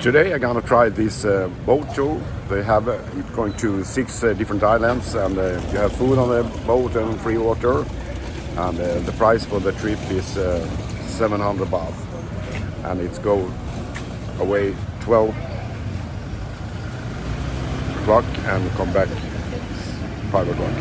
Today I'm gonna try this boat tour. They have going to 6 different islands, and you have food on the boat and free water. And the price for the trip is 700 baht, and it's go away 12 o'clock and come back 5 o'clock.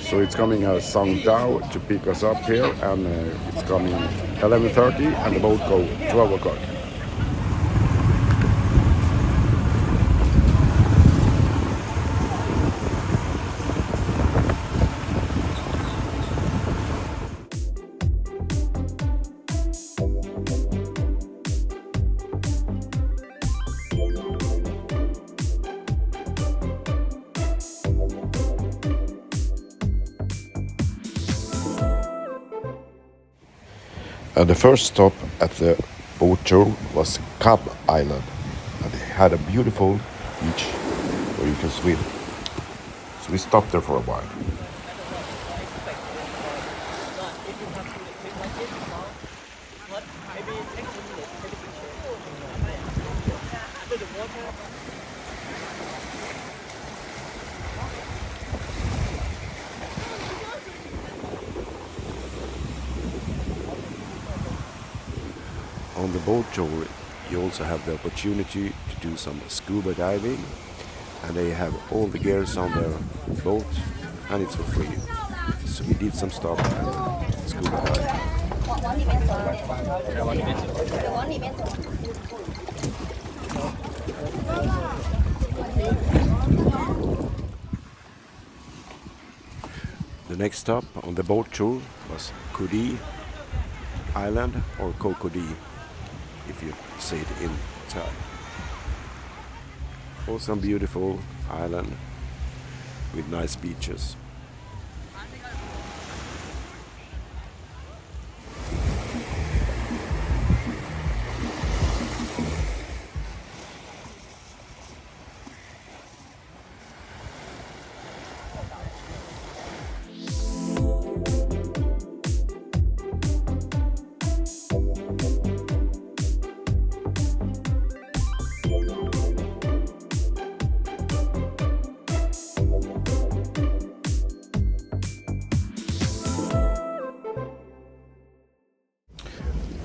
So it's coming a Sangdao to pick us up here, and it's coming 11:30, and the boat go 12 o'clock. And the first stop at the boat tour was Cab Island, and they had a beautiful beach where you can swim. So we stopped there for a while. On the boat tour, you also have the opportunity to do some scuba diving, and they have all the gears on the boat, and it's for free. So we did some stuff and scuba diving. The next stop on the boat tour was Koh Island, or Koh if you say it in Thai. Also a beautiful island with nice beaches.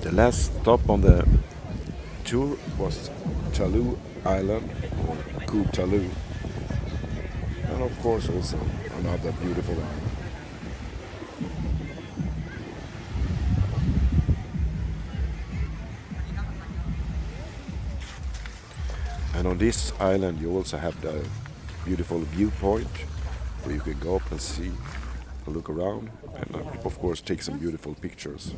The last stop on the tour was Talu Island, or Koh Talu, and of course also another beautiful island. And on this island you also have the beautiful viewpoint where you can go up and see and look around, and of course take some beautiful pictures.